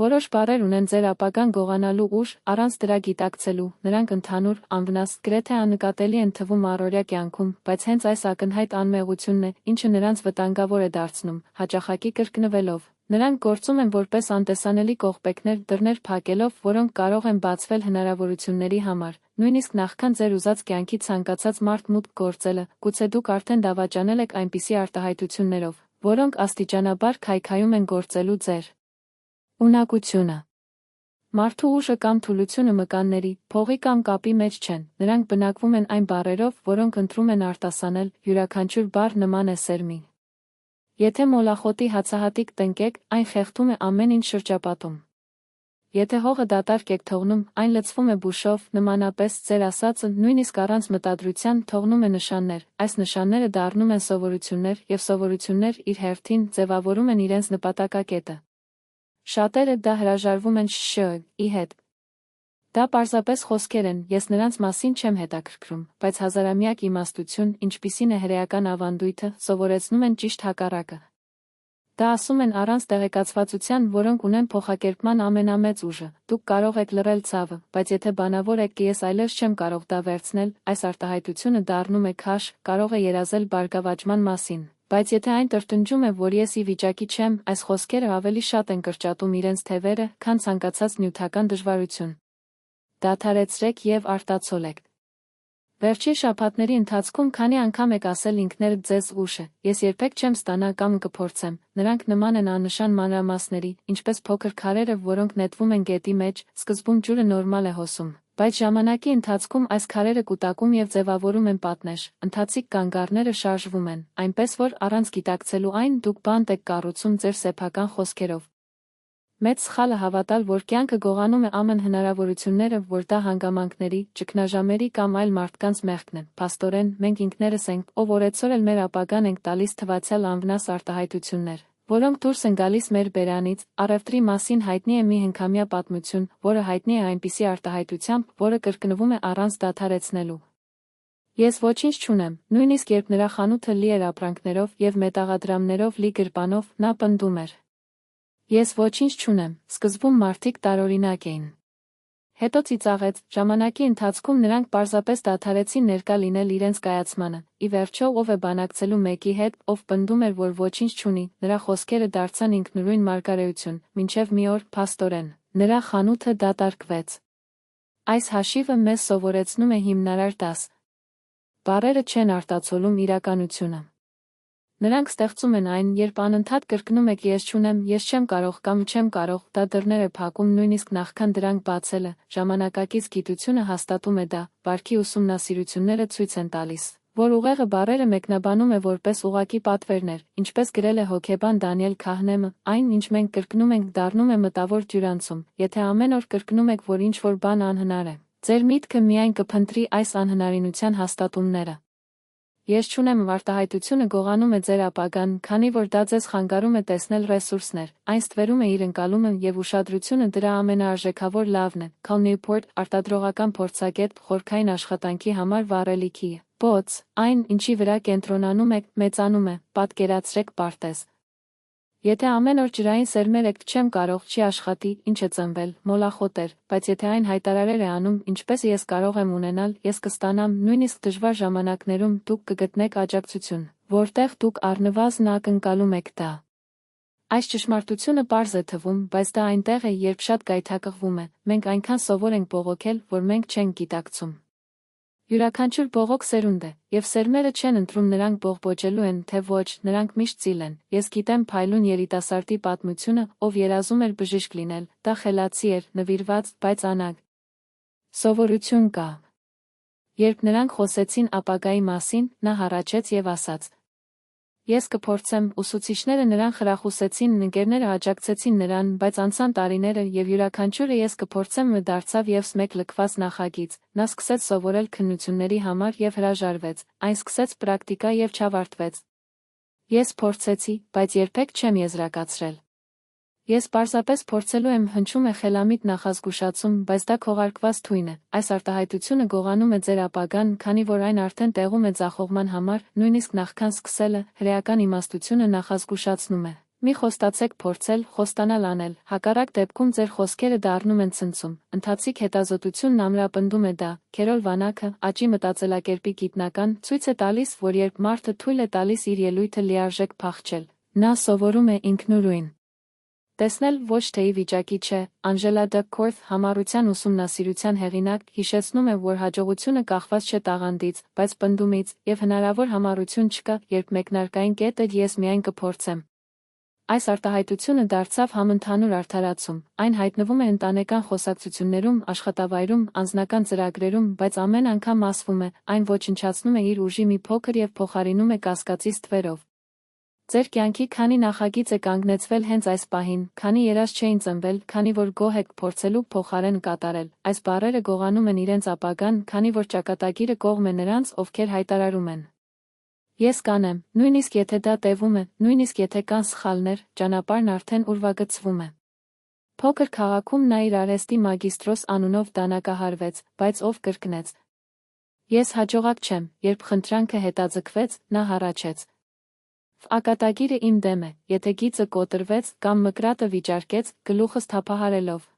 Որոշ բառեր ունեն ձեր ապագան գողանալու ուժ, առանց դրա գիտակցելու, նրանք ընդհանուր, անվնաս, գրեթե աննկատելի են թվում առօրյա կյանքում, բայց հենց այս ակնհայտ անմեղությունն է, ինչը նրանց վտանգավոր է դարձնում, հաճախակի կրկնվելով։ Նրանք գործում են որպես անտեսանելի կողպեքներ, դռներ փակելով, որոնք կարող են բացվել հնարավորությունների համար, նույնիսկ նախքան ձեր ուզած կյանքի ցանկացած մարդ մուտք գործելը, գուցե դուք արդեն դավաճանել եք այնպիսի արտահայտություններով, որոնք աստիճանաբար քայքայում են գործելու ձեր ունակությունը։ Մարդու ուժը կամ թուլությունը մկանների, փողի կամ կապի մեջ չեն, նրանք բնակվում են այն բառերով, որոնք ընտրում են արտասանել, յուրաքանչյուր բառ նման է սերմին։ Եթե մոլախոտի հացահատիկ տնկեք, այն խեղդում է ամեն ինչ շրջապատում։ Եթե հողը դատարկ եք թողնում, այն լցվում է բուշով, նմանապես ձեր ասածը, նույնիսկ առանց մտադրության, թողնում է նշաններ, այս նշանները դառնում են սովորություններ, և սովորություններ իր հերթին ձևավորում են իրենց նպատակակետը։ Շատերը դա հրաժարվում են շշ-ի հետ։ Դա պարզապես խոսքեր են, ես նրանց մասին չեմ հետաքրքրում, բայց հազարամյակ իմաստություն, ինչպիսին է հրեական ավանդույթը, սովորեցնում են ճիշտ հակառակը։ Դա ասում են առանց տեղեկացվածության, որոնք ունեն փոխակերպման ամենամեծ ուժը, դուք կարող եք լռել ցավը, բայց եթե բանավոր եք ես այլևս չեմ կարող դա վերցնել, այս արտահայտությունը դառնում է քաշ, կարող է երազել բարգավաճման մասին, բայց եթե այն տրտնջում է, որ ես ի վիճակի չեմ, այս խոսքերը ավելի շատ են կրճատում իրենց թևերը, քան ցանկացած նյութական դժվարություն։ Դադարեցրեք և արտացոլեք։ Վերջին շաբաթների ընթացքում քանի անգամ եք ասել ինքներդ ձեզ ուշը, ես երբեք չեմ ստանա կամ կփորձեմ, նրանք նման են աննշան մանրամասների, ինչպես փոքր քարերը, որոնք նետվում են գետի մեջ, սկզբում ջուրը նորմալ է հոսում, բայց ժամանակի ընթացքում այս քարերը կուտակում և ձևավորում են պատնեշ, ընթացիկ կանգառները շարժվում են, այնպես որ առանց գիտակցելու այն, դուք բանտ եք կառուցում ձեր սեփական խոսքերով։ Մեծ սխալը հավատալ, որ կյանքը գողանում է ամեն հնարավորությունները, որ դա հանգամանքների, ճգնաժամերի կամ այլ մարդկանց մեղքն է, փաստորեն, մենք ինքներս ենք, ով օրեցօր էլ մեր ապագան ենք տալիս թվացյալ անվնաս արտահայտություններ, որոնք դուրս են գալիս մեր բերանից, առևտրի մասին հայտնի է մի հնգամյա պատմություն, որը հայտնի է այնպիսի արտահայտությամբ, որը կրկնվում է առանց դադարեցնելու։ Ես ոչինչ չունեմ, նույնիսկ երբ նրա խանութը լի էր ապրանքներով և մետաղադրամներով լի գրպանով, նա պնդում էր. Ես ոչինչ չունեմ, սկզբում մարդիկ տարօրինակ էին։ Հետո ծիծաղեց, ժամանակի ընթացքում նրանք պարզապես դադարեցին ներկա լինել իրենց կայացմանը, ի վերջո ով է բանակցելու մեկի հետ, ով պնդում էր, որ ոչինչ չունի, նրա խոսքերը դարձան ինքնուրույն մարգարեություն, մինչև մի օր, փաստորեն, նրա խանութը դատարկվեց։ Այս հաշիվը մեզ սովորեցնում է հիմնարար դաս։ Բառերը չեն արտացոլում իրականությունը։ Նրանք ստեղծում են այն, երբ անընդհատ կրկնում եք ես չունեմ, ես չեմ կարող կամ չեմ կարող, դա դռներ է փակում նույնիսկ նախքան դրանք բացելը, ժամանակակից գիտությունը հաստատում է դա, վարքի ուսումնասիրությունները ցույց են տալիս, որ ուղեղը բառերը մեկնաբանում է որպես ուղղակի պատվերներ, ինչպես գրել է հոգեբան Դանիել Քահնեմը, այն, ինչ մենք կրկնում ենք, դառնում է մտավոր ջյուրանցում, եթե ամեն օր կրկնում եք, որ ինչ-որ բան անհնար է, ձեր միտքը միայն կփնտրի այս անհնարինության հաստատումները։ Ես չունեմ արտահայտությունը գողանում է ձեր ապագան, քանի որ դա ձեզ խանգարում է տեսնել ռեսուրսներ, այն ստվերում է իր ընկալումը և ուշադրությունը դրա ամենաարժեքավոր լավն է, Cal Newport, արտադրողական փորձագետ, խորքային աշխատանքի համար վառելիքի, բոց, այն, ինչի վրա կենտրոնանում եք, մեծանում է, պատկերացրեք պարտեզ։ Եթե ամեն օր ջրային սերմեր եք չեմ կարող, չի աշխատի, ինչ է ծնվել, մոլախոտեր, բայց եթե այն հայտարարեր է անում, ինչպես ես կարող եմ ունենալ, ես կստանամ, նույնիսկ դժվար ժամանակներում դուք կգտնեք աջակցություն, որտեղ դուք առնվազն ակնկալում եք դա։ Այս ճշմարտությունը պարզ է թվում, բայց դա այնտեղ է, երբ շատ գայթակղվում է, մենք այնքան սովոր ենք բողոքել, որ մենք չենք գիտակցում։ Յուրաքանչյուր բողոք սերունդ է, և սերմերը չեն ընտրում նրանք բողբոջելու են, թե ոչ, նրանք միշտ ծիլ են, ես գիտեմ փայլուն երիտասարդի պատմությունը, ով երազում էր բժիշկ լինել, դա խելացի էր, նվիրված, բայց անագ։ Սովորություն կա։ Երբ նրանք խոսեցին ապագայի մասին, նա հառաչեց և ասաց. Ես կփորձեմ, ուսուցիչները նրան խրախուսեցին, ընկերները աջակցեցին նրան, բայց անցան տարիները և յուրաքանչյուրը ես կփորձեմ դարձավ ևս մեկ լքված նախագիծ, նա սկսեց սովորել քննությունների համար և հրաժարվեց, այն սկսեց պրակտիկա և չավարտվեց։ Ես փորձեցի, բայց երբեք չեմ եզրակացրել։ Ես պարզապես փորձելու եմ, հնչում է խելամիտ նախազգուշացում, բայց դա քողարկված թույն է, այս արտահայտությունը գողանում է ձեր ապագան, քանի որ այն արդեն տեղում է ձախողման համար, նույնիսկ նախքան սկսելը, հրեական իմաստությունը նախազգուշացնում է, Մի խոստացեք փորձել, խոստանալ անել, հակառակ դեպքում ձեր խոսքերը դառնում են ցնցում։ Ընթացիկ հետազոտությունն ամրապնդում է դա։ Քերոլ Վանակը, աճի մտածելակերպի գիտնական, ցույց է տալիս, որ երբ մարդը թույլ է տալիս իր ելույթը լիարժեք փախչել, նա սովորում է ինքնուրույն տեսնել, ոչ թե ի վիճակի չէ։ Անժելա Դքորթ, համառության ուսումնասիրության հեղինակ, հիշեցնում է, որ հաջողությունը կախված չէ տաղանդից, բայց պնդումից, եւ հնարավոր համառություն չկա, երբ մեկնարկային կետը ես միայն կփորձեմ։ Այս արտահայտությունը դարձավ համընդհանուր արդարացում, այն հայտնվում է ընտանեկան խոսակցություններում, աշխատավայրում, անձնական ծրագրերում, բայց ամեն անգամ ասվում է, այն ոչնչացնում է իր ուժի մի փոքր եւ փոխարինում է կասկածից թվերով։ Ձեր կյանքի քանի նախագիծ է կանգնեցվել հենց այս պահին, քանի երազ չէին ծնվել, քանի որ գոհ եք փորձելու փոխարեն կատարել։ Այս բառերը գողանում են իրենց ապագան, քանի որ ճակատագիրը կողմ է նրանց, ովքեր հայտարարում են. Ես կանեմ, նույնիսկ եթե դա տևում է, նույնիսկ եթե կան սխալներ, ճանապարհն արդեն ուրվագծվում է։ Փոքր քաղաքում նա իր արհեստի մագիստրոս անունով դանակահարվեց, բայց ով կրկնեց. Ես հաջողակ չեմ, երբ խնդրանքը հետաձգվեց, նա հառաչեց. Ակատագիրը իմ դեմ է, եթե գիծը կոտրվեց կամ մկրատը վիճարկեց, գլուխս թափահարելով։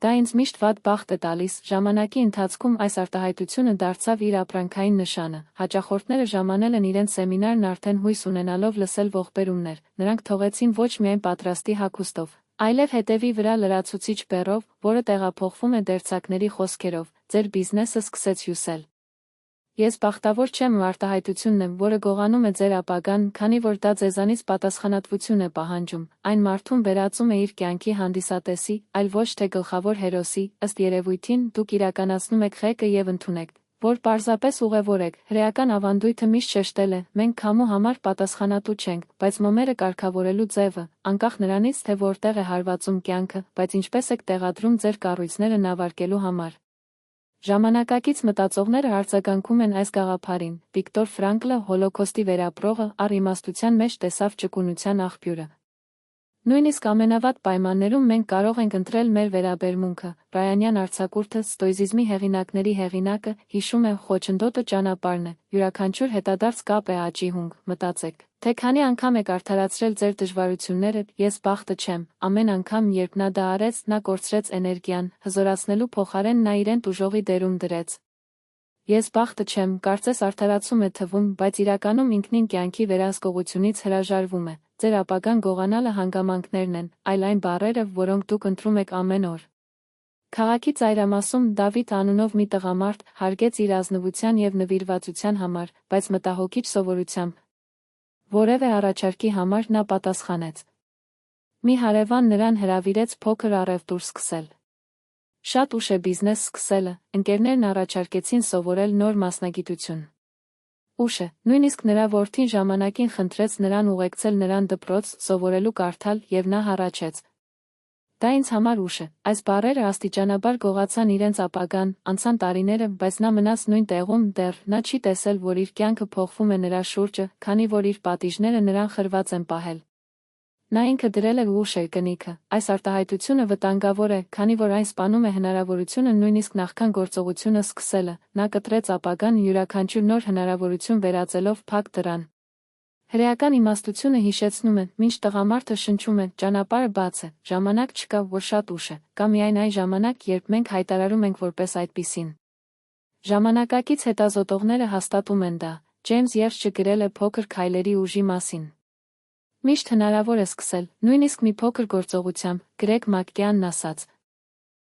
Դա ինձ միշտ վատ բախտ է տալիս, ժամանակի ընթացքում այս արտահայտությունը դարձավ իր ապրանքային նշանը։ Հաճախորդները ժամանել են իրենց սեմինարն արդեն հույս ունենալով լսել ողբերումներ, նրանք թողեցին ոչ միայն պատրաստի հագուստով, այլև հետևի վրա լրացուցիչ բեռով, որը տեղափոխվում է դերձակների խոսքերով, ձեր բիզնեսը սկսեց հյուսել։ Ես բախտավոր չեմ ու արտահայտությունն եմ, որը գողանում է ձեր ապագան, քանի որ դա ձեզանից պատասխանատվություն է պահանջում, այն մարդուն վերածում է իր կյանքի հանդիսատեսի, այլ ոչ թե գլխավոր հերոսի, ըստ երևույթին, դուք իրականացնում եք ղեկը եւ ընդունեք, որ պարզապես ուղևոր եք։ Հրեական ավանդույթը միշտ շեշտել է, մենք քամու համար պատասխանատու չենք, բայց մոմերը կարգավորելու ձևը, անկախ նրանից, թե որտեղ է հարվածում կյանքը, բայց ինչպես եք տեղադրում ձեր կառույցները նավարկելու համար։ Ժամանակակից մտածողները արձագանքում են այս գաղափարին։ Վիկտոր Ֆրանկլը, Հոլոքոստի վերապրողը, առ իմաստության մեջ տեսավ ճկունության աղբյուրը։ Նույնիսկ ամենավատ պայմաններում մենք կարող ենք ընտրել մեր վերաբերմունքը։ Բրայանյան արձակուրդը, ստոիզմի հեղինակների հեղինակը, հիշում է, խոչընդոտը ճանապարհն է, յուրաքանչյուր հետադարձ կապ է աճի հունգ, մտածեք, թե քանի անգամ եք արդարացրել ձեր դժվարությունները, ես բախտը չեմ, ամեն անգամ, երբ նա դա արեց, նա կորցրեց էներգիան, հզորացնելու փոխարեն նա իրեն տուժողի դերում դրեց։ Ես բախտը չեմ, կարծես արդարացում է թվում, բայց իրականում ինքնին կյանքի վերահսկողությունից հրաժարվում է։ Ձեր ապագան գողանալը հանգամանքներն են, այլ այն բառերը, որոնք դուք ընտրում եք ամեն օր։ Քաղաքի ծայրամասում Դավիթ անունով մի տղամարդ հարգեց իր ազնվության եւ նվիրվածության համար, բայց մտահոգիչ սովորությամբ որևէ առաջարկի համար նա պատասխանեց։ Մի հարևան նրան հրավիրեց փոքր առևտուր սկսել։ Շատ ուշ է բիզնես սկսելը, ընկերներն առաջարկեցին սովորել նոր մասնագիտություն։ Ուշ է, նույնիսկ նրա որդին ժամանակին խնդրեց նրան ուղեկցել նրան դպրոց, սովորելու կարդալ, եւ նա հառաչեց. Դա ինձ համար ուշ է։ Այս բառերը աստիճանաբար գողացան իրենց ապագան, անցան տարիները, բայց նա մնաց նույն տեղում, դեռ նա չի տեսել, որ իր կյանքը փոխվում է նրա շուրջը, քանի որ իր պատիժները նրան խրված են պահել։ Նա ինքը դրել է ուշ է կնիքը։ Այս արտահայտությունը վտանգավոր է, քանի որ այն սպանում է հնարավորությունը նույնիսկ նախքան գործողությունը սկսելը։ Նա կտրեց ապագան յուրաքանչյուր նոր հնարավորություն վերածելով փակ դռան։ Հրեական իմաստությունը հիշեցնում է, մինչ տղամարդը շնչում է, ճանապարհը բաց է, ժամանակ չկա, որ շատ ուշ է, կամ միայն այն ժամանակ, երբ մենք հայտարարում ենք որպես այդպիսին։ Ժամանակակից հետազոտողները հաստատում են դա։ Ջեյմս Երջը գրել է փոքր քայլերի ուժի մասին։ Միշտ հնարավոր է սկսել, նույնիսկ մի փոքր գործողությամբ, Գրեգ Մակկեանն ասաց.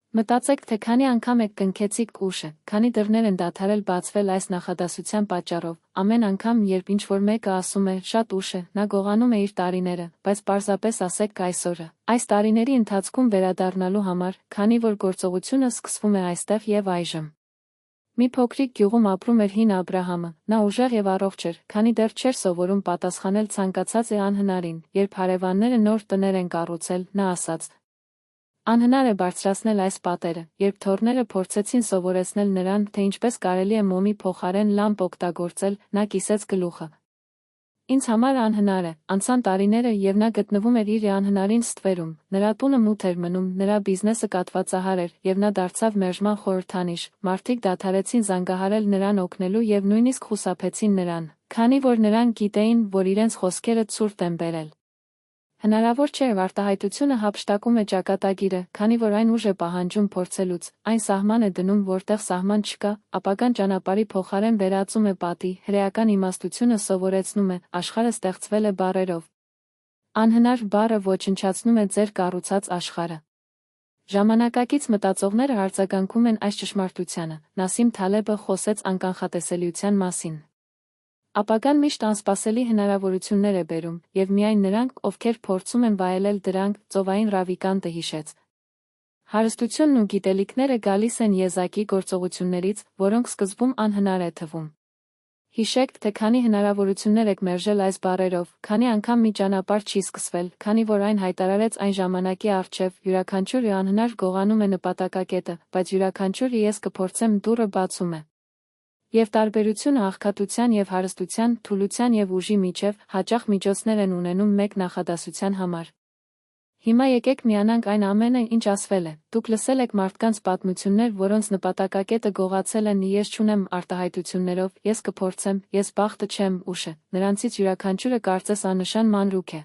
Մտածեք, թե քանի անգամ եք կնքեցիք ուշը, քանի դռներ են դադարել բացվել այս նախադասության պատճառով, ամեն անգամ, երբ ինչ-որ մեկը ասում է շատ ուշ է, նա գողանում է իր տարիները, բայց պարզապես ասեք այսօրը, այս տարիների ընթացքում վերադառնալու համար, քանի որ գործողությունը սկսվում է այստեղ եւ այժմ։ Մի փոքրիկ գյուղում ապրում էր հին Աբրահամը, նա ուժեղ եւ առողջ էր, քանի դեռ չէր սովորում պատասխանել ցանկացած է անհնարին, երբ հարևանները նոր տներ են կառուցել, նա ասաց. Անհնար է բարձրացնել այս պատերը, երբ թոռները փորձեցին սովորեցնել նրան, թե ինչպես կարելի է մոմի փոխարեն լամպ օգտագործել, նա կիսեց գլուխը։ Ինձ համար անհնար է, անցան տարիները եւ նա գտնվում էր իր անհնարին ստվերում, նրա տունը մութ էր մնում, նրա բիզնեսը կաթվածահար էր եւ նա դարձավ մերժման խորհրդանիշ, մարդիկ դադարեցին զանգահարել նրան օգնելու եւ նույնիսկ խուսափեցին նրան, քանի որ նրանք գիտեին, որ իրենց խոսքերը ցուրտ են բերել։ Հնարավոր չէ արտահայտությունը հափշտակում է ճակատագիրը, քանի որ այն ուժ է պահանջում փորձելուց, այն սահման է դնում, որտեղ սահման չկա, ապագան ճանապարհի փոխարեն վերածում է պատի, հրեական իմաստությունը սովորեցնում է, աշխարհը ստեղծվել է բառերով։ Անհնար բառը ոչնչացնում է ձեր կառուցած աշխարհը։ Ժամանակակից մտածողները արձագանքում են այս ճշմարտությանը, Նասիմ Թալեբը խոսեց անկանխատեսելիության մասին։ Ապագան միշտ անսպասելի հնարավորություններ է բերում, և միայն նրանք, ովքեր փորձում են վայելել դրանք, ծովային Ռավիկանտը հիշեց։ Հարստությունն ու գիտելիքները գալիս են եզակի գործողություններից, որոնք սկզբում անհնար է թվում։ Հիշեք, թե քանի հնարավորություններ եք մերժել այս բառերով, քանի անգամ մի ճանապարհ չի սկսվել, քանի որ այն հայտարարեց այն ժամանակի առջև, յուրաքանչյուրը անհնար գողանում է նպատակակետը, բայց յուրաքանչյուրը ես կփորձեմ դուռը բացում է։ Եվ տարբերությունը աղքատության և հարստության, թուլության և ուժի միջև, հաճախ միջոցներ են ունենում մեկ նախադասության համար։ Հիմա եկեք միանանք այն ամենը, ինչ ասվել է։ Դուք լսել եք մարդկանց պատմություններ, որոնց նպատակակետը գողացել են ես չունեմ արտահայտություններով, ես կփորձեմ, ես բախտը չեմ, ուշը, նրանցից յուրաքանչյուրը կարծես աննշան մանրուք է։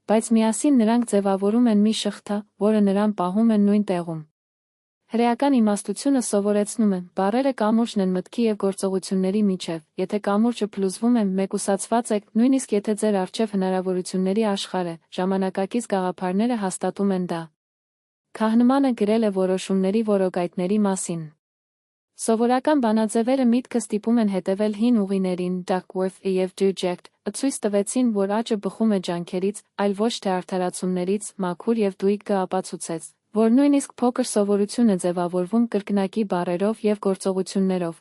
Բայց միասին նրանք ձևավորում են մի շղթա, որը նրան պահում է նույն տեղում։ Հրեական իմաստությունը սովորեցնում է, բառերը կամուրջն են մտքի և գործողությունների միջև, եթե կամուրջը փլուզվում է, մեկուսացված եք, նույնիսկ եթե ձեր առջև հնարավորությունների աշխարհ է, ժամանակակից գաղափարները հաստատում են դա։ Քահնմանը գրել է որոշումների որոգայթների մասին։ Սովորական բանաձևերը միտքը ստիպում են հետևել հին ուղիներին, Duckworth և Duject, ցույց տվեցին, որ աճը բխում է ջանքերից, այլ ոչ թե արդարացումներից, Մաքուր և Դուիկը ապացուցեց, որ նույնիսկ փոքր սովորություն է ձևավորվում կրկնակի բառերով և գործողություններով։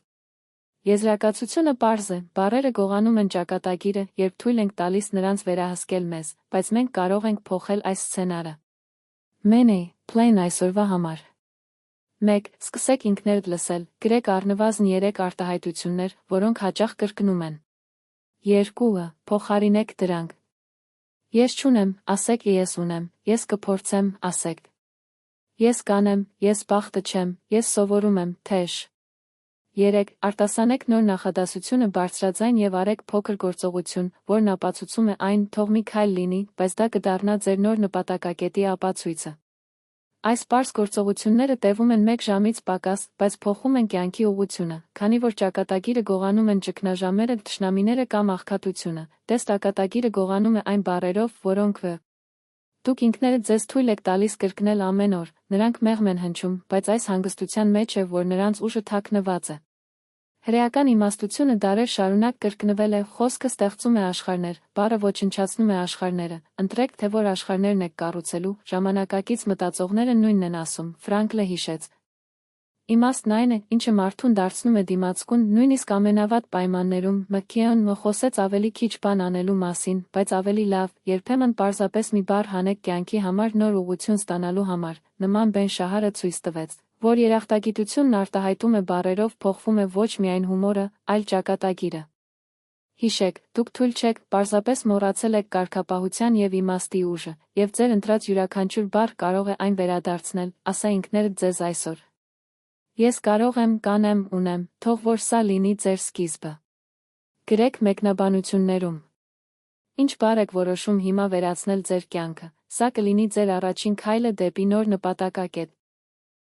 Եզրակացությունը պարզ է, բառերը գողանում են ճակատագիրը, երբ թույլ ենք տալիս նրանց վերահսկել մեզ, բայց մենք կարող ենք փոխել այս սցենարը։ Մենե, Plain այսօրվա համար։ 1. Սկսեք ինքներդ լսել, գրեք առնվազն 3 արտահայտություններ, որոնք հաճախ կրկնում են։ 2. Փոխարինեք դրանք։ Ես չունեմ, ասեք ես ունեմ, ես կփորձեմ, ասեք։ Ես կանեմ, ես բախտը չեմ, ես սովորում եմ, թեժ։ 3. Արտասանեք նոր նախադասությունը բարձրաձայն և արեք փոքր գործողություն, որն ապացուցում է այն, թող մի քայլ լինի, բայց դա կդառնա ձեր նոր նպատակակետի ապացույցը։ Այս պարզ գործողությունները տևում են 1 ժամից պակաս, բայց փոխում են կյանքի ուղղությունը, քանի որ ճակատագիրը գողանում են ճգնաժամերը, թշնամիները կամ աղքատությունը, տես ճակատագիրը գողանում է այն բառերով, որոնք դուք ինքներդ ձեզ թույլ եք տալիս կրկնել ամեն օր, նրանք մեղմ են հնչում, բայց այս հանգստության մեջ է, որ նրանց ուժը թաքնված է։ Հրեական իմաստությունը դարեր շարունակ կրկնվել է, խոսքը ստեղծում է աշխարհներ, բառը ոչնչացնում է աշխարհները, ընտրեք, թե որ աշխարհներն եք կառուցելու, ժամանակակից մտածողները նույնն են ասում, Ֆրանկլը հիշեց։ Իմաստն այն է, ինչը մարդուն դարձնում է դիմացկուն, նույնիսկ ամենավատ պայմաններում, Մքեոնը խոսեց ավելի քիչ բան անելու մասին, բայց ավելի լավ, երբեմն պարզապես մի բառ հանեք կյանքի համար նոր ուղղություն ստանալու համար, նման Բեն Շահարը ցույց տվեց, որ երախտագիտությունն արտահայտում է բառերով, փոխվում է ոչ միայն հումորը, այլ ճակատագիրը։ Հիշեք, դուք թույլ չեք, պարզապես մոռացել եք կարգապահության և իմաստի ուժը, և ձեր ընտրած յուրաքանչյուր բառ կարող է այն վերադարձնել, ասա ինքներդ ձեզ այսօր։ Ես կարող եմ, կանեմ, ունեմ, թող որ սա լինի ձեր սկիզբը։ Գրեք մեկնաբանություններում։ Ինչ բառ եք որոշում հիմա վերացնել ձեր կյանքը, սա կլինի ձեր առաջին քայլը դեպի նոր նպատակակետ։